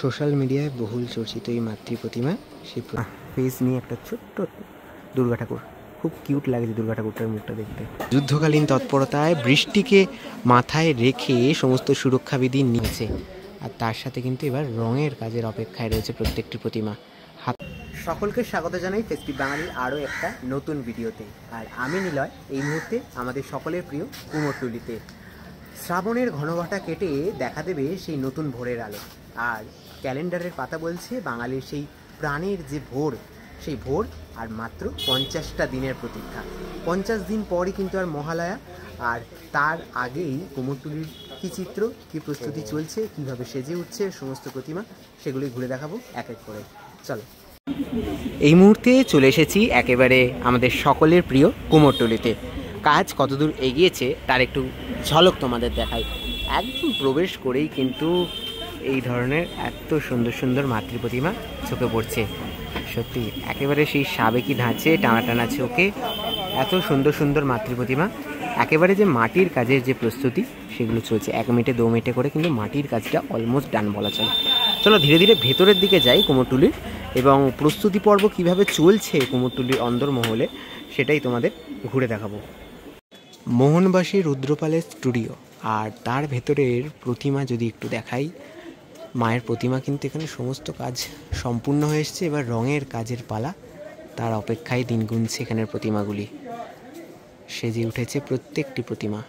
Social মিডিয়ায় বহুল চর্চিত এই মাতৃ প্রতিমা, সেই ফেস নিয়ে একটা ছোট্ট দুর্গা ঠাকুর। খুব কিউট লাগছে দুর্গা ঠাকুরটার মুখটা দেখতে। যুদ্ধকালীন তৎপরতায় বৃষ্টিকে মাথায় রেখে সমস্ত সুরক্ষাবিধি নিয়েছে, আর তার সাথে কিন্তু এবার রঙের কাজের অপেক্ষায় রয়েছে প্রত্যেকটি প্রতিমা। সকলকে স্বাগত জানাই ফেস্টিভ বাঙালির আরও একটা নতুন ভিডিওতে। আর আমি নিলয় এই মুহূর্তে আমাদের সকলের প্রিয় কুমোরটুলিতে। শ্রাবণের ঘনঘটা কেটে দেখা দেবে সেই নতুন ভোরের আলো, আর ক্যালেন্ডারের পাতা বলছে বাঙালির সেই প্রাণের যে ভোর, সেই ভোর আর মাত্র 50টা দিনের প্রতীক্ষা। 50 দিন পরই কিন্তু আর মহালয়া, আর তার আগেই কুমোরটুলির কী চিত্র, কী প্রস্তুতি চলছে, কীভাবে সেজে উঠছে সমস্ত প্রতিমা, সেগুলি ঘুরে দেখাবো এক এক করে। চলো, এই মুহূর্তে চলে এসেছি একেবারে আমাদের সকলের প্রিয় কুমোরটুলিতে। কাজ কতদূর এগিয়েছে তার একটু ঝলক তোমাদের দেখাই। একদম প্রবেশ করেই কিন্তু এই ধরনের এত সুন্দর সুন্দর মাতৃ প্রতিমা চোখে পড়ছে। সত্যি একেবারে সেই সাবেকি ধাঁচে টানা টানা চোখে এত সুন্দর সুন্দর মাতৃ প্রতিমা। একেবারে যে মাটির কাজের যে প্রস্তুতি সেগুলো চলছে, 1 মিনিটে 2 মিনিটে করে কিন্তু মাটির কাজটা অলমোস্ট ডান বলা চলে। চলো ধীরে ধীরে ভেতরের দিকে যাই কুমোরটুলির, এবং প্রস্তুতি পর্ব কীভাবে চলছে কুমোরটুলির অন্দরমহলে সেটাই তোমাদের ঘুরে দেখাবো। মোহনবাসী রুদ্রপালের স্টুডিও, আর তার ভেতরের প্রতিমা যদি একটু দেখাই, মায়ের প্রতিমা কিন্তু এখানে সমস্ত কাজ সম্পূর্ণ হয়ে এসছে। এবার রঙের কাজের পালা, তার অপেক্ষায় দিন গুনছে এখানের প্রতিমাগুলি। সেজে উঠেছে প্রত্যেকটি প্রতিমা।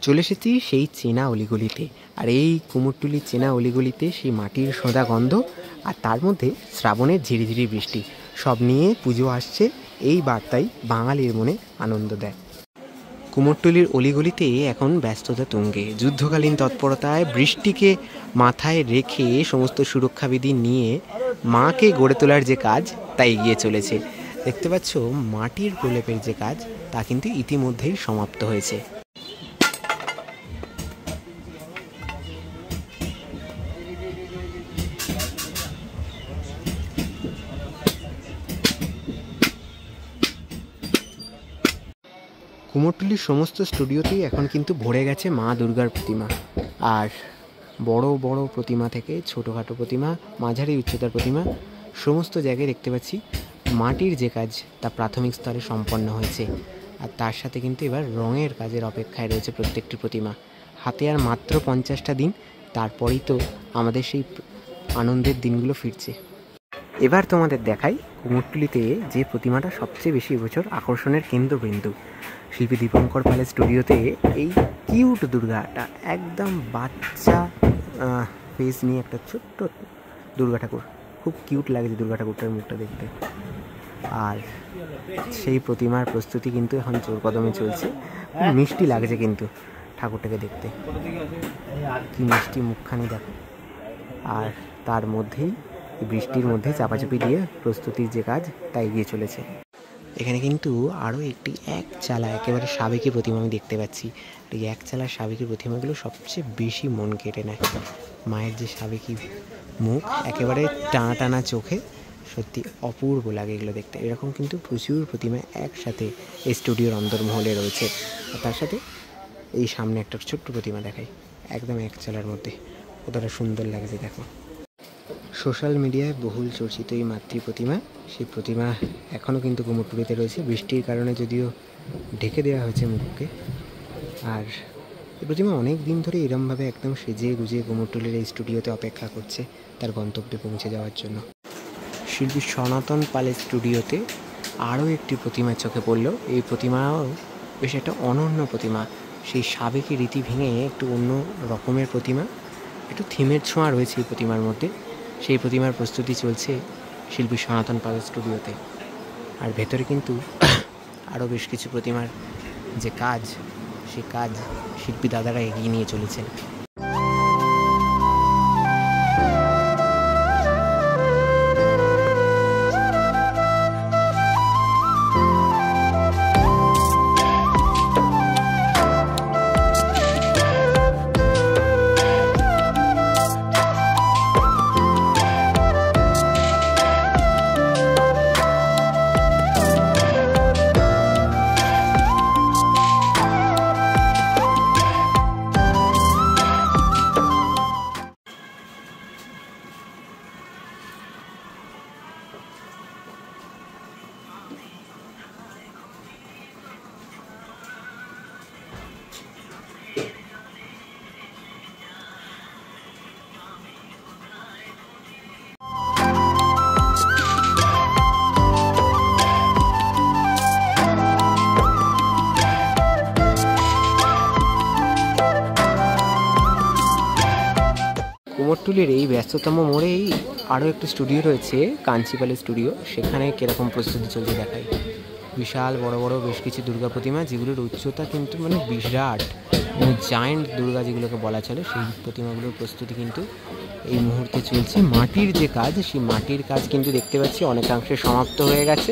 চলে এসেছি সেই চেনা অলিগলিতে, আর এই কুমোরটুলির চেনা অলিগলিতে সেই মাটির সোঁদা গন্ধ, আর তার মধ্যে শ্রাবণের ঝিরিঝিরি বৃষ্টি, সব নিয়ে পুজো আসছে, এই বার্তাই বাঙালির মনে আনন্দ দেয়। কুমোরটুলির অলিগলিতে এখন ব্যস্ততা তুঙ্গে। যুদ্ধকালীন তৎপরতায় বৃষ্টিকে মাথায় রেখে সমস্ত সুরক্ষাবিধি নিয়ে মাকে গড়ে তোলার যে কাজ তা এগিয়ে চলেছে। দেখতে পাচ্ছ মাটির প্রলেপের যে কাজ তা কিন্তু ইতিমধ্যেই সমাপ্ত হয়েছে। কুমোরটুলির সমস্ত স্টুডিওতেই এখন কিন্তু ভরে গেছে মা দুর্গার প্রতিমা, আর বড় বড় প্রতিমা থেকে ছোটোখাটো প্রতিমা, মাঝারি উচ্চতার প্রতিমা, সমস্ত জায়গায় দেখতে পাচ্ছি মাটির যে কাজ তা প্রাথমিক স্তরে সম্পন্ন হয়েছে, আর তার সাথে কিন্তু এবার রঙের কাজের অপেক্ষায় রয়েছে প্রত্যেকটি প্রতিমা। হাতে আর মাত্র 50টা দিন, তারপরেই তো আমাদের সেই আনন্দের দিনগুলো ফিরছে। এবার তোমাদের দেখাই কুমোরটুলিতে যে প্রতিমাটা সবচেয়ে বেশি এবছর আকর্ষণের কেন্দ্রবিন্দু। শিল্পী দীপঙ্কর পালের স্টুডিওতে এই কিউট দুর্গাটা, একদম বাচ্চা ফেস নিয়ে একটা ছোট্ট দুর্গা ঠাকুর। খুব কিউট লাগছে দুর্গা ঠাকুরটার মুখটা দেখতে। আর সেই প্রতিমার প্রস্তুতি কিন্তু এখন জোর কদমে চলছে। খুব মিষ্টি লাগছে কিন্তু ঠাকুরটাকে দেখতে, কি মিষ্টি মুখখানি দেখো। আর তার মধ্যেই বৃষ্টির মধ্যে চাপাচাপি দিয়ে প্রস্তুতির যে কাজ তা এগিয়ে চলেছে। এখানে কিন্তু আরও একটি এক চালা একেবারে সাবেকি প্রতিমা আমি দেখতে পাচ্ছি। এই এক চালার সাবেকি প্রতিমাগুলো সবচেয়ে বেশি মন কেড়ে নেয়। মায়ের যে সাবেকি মুখ, একেবারে টানা টানা চোখে, সত্যি অপূর্ব লাগে এগুলো দেখতে। এরকম কিন্তু প্রচুর প্রতিমা একসাথে এই স্টুডিওর অন্দরমহলে রয়েছে। আর তার সাথে এই সামনে একটা ছোট্ট প্রতিমা দেখাই, একদম এক চালার মধ্যে, কতটা সুন্দর লাগছে দেখো। সোশ্যাল মিডিয়ায় বহুল চর্চিত এই মাতৃ প্রতিমা, সেই প্রতিমা এখনও কিন্তু কুমোরটুলিতে রয়েছে। বৃষ্টির কারণে যদিও ঢেকে দেওয়া হয়েছে মুখকে, আর এই প্রতিমা অনেক দিন ধরে এরমভাবে একদম সেজে গুজিয়ে কুমোরটুলির এই স্টুডিওতে অপেক্ষা করছে তার গন্তব্যে পৌঁছে যাওয়ার জন্য। শিল্পী সনাতন পালের স্টুডিওতে আরও একটি প্রতিমা চোখে পড়ল। এই প্রতিমাও বেশ একটা অনন্য প্রতিমা, সেই সাবেকি রীতি ভেঙে একটু অন্য রকমের প্রতিমা, একটু থিমের ছোঁয়া রয়েছে এই প্রতিমার মধ্যে। সেই প্রতিমার প্রস্তুতি চলছে শিল্পী সনাতন পালের স্টুডিওতে। আর ভেতরে কিন্তু আরও বেশ কিছু প্রতিমার যে কাজ, সে কাজ শিল্পী দাদারা এগিয়ে নিয়ে চলেছেন। কুমোরটুলির এই ব্যস্ততম মোড়েই আরও একটি স্টুডিও রয়েছে, কাঞ্চিপালের স্টুডিও। সেখানে কীরকম প্রস্তুতি চলছে দেখায়। বিশাল বড় বড় বেশ কিছু দুর্গা প্রতিমা, যেগুলোর উচ্চতা কিন্তু মানে বিরাট, জায়েন্ট দুর্গা যেগুলোকে বলা চলে, সেই প্রতিমাগুলোর প্রস্তুতি কিন্তু এই মুহূর্তে চলছে। মাটির যে কাজ, সেই মাটির কাজ কিন্তু দেখতে পাচ্ছি অনেকাংশে সমাপ্ত হয়ে গেছে,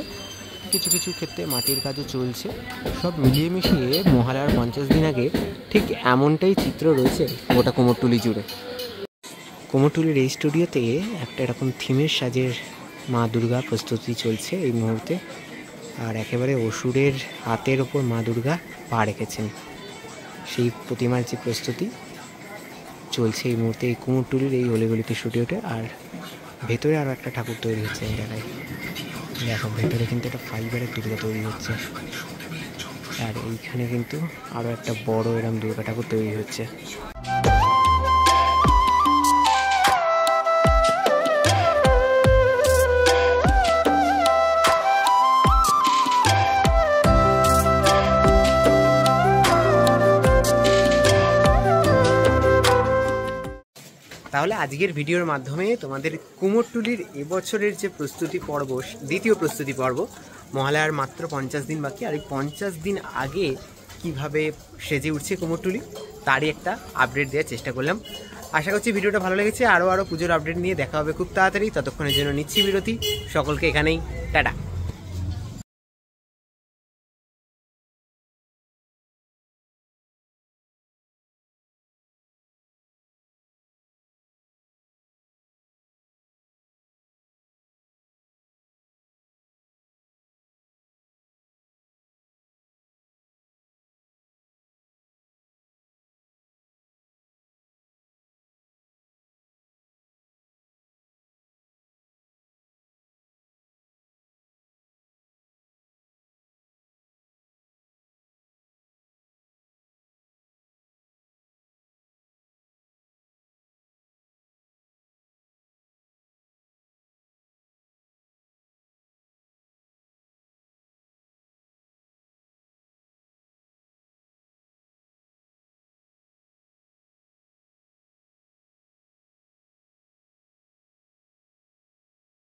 কিছু কিছু ক্ষেত্রে মাটির কাজও চলছে। সব মিলিয়ে মিশিয়ে মহালয়ার 50 দিন আগে ঠিক এমনটাই চিত্র রয়েছে গোটা কুমোরটুলি জুড়ে। কুমোরটুলির এই স্টুডিওতে একটা এরকম থিমের সাজের মা দুর্গা প্রস্তুতি চলছে এই মুহূর্তে। আর একেবারে অসুরের হাতের ওপর মা দুর্গা পা রেখেছেন, সেই প্রতিমার যে প্রস্তুতি চলছে এই মুহূর্তে এই কুমোরটুলির এই অলিগলিতে স্টুডিওতে। আর ভেতরে আরও একটা ঠাকুর তৈরি হচ্ছে এই জায়গায়। দেখো ভেতরে কিন্তু একটা ফাইবারের দুর্গা তৈরি হচ্ছে, আর এইখানে কিন্তু আরও একটা বড় এরম দুর্গা ঠাকুর তৈরি হচ্ছে। তাহলে আজকের ভিডিওর মাধ্যমে তোমাদের কুমোরটুলির এবছরের যে প্রস্তুতি পর্ব, দ্বিতীয় প্রস্তুতি পর্ব, মহালয়ার মাত্র 50 দিন বাকি, আর এই 50 দিন আগে কিভাবে সেজে উঠছে কুমোরটুলি তারই একটা আপডেট দেওয়ার চেষ্টা করলাম। আশা করছি ভিডিওটা ভালো লেগেছে। আরও পুজোর আপডেট নিয়ে দেখা হবে খুব তাড়াতাড়ি। ততক্ষণের জন্য নিচ্ছি বিরতি। সকলকে এখানেই টাটা।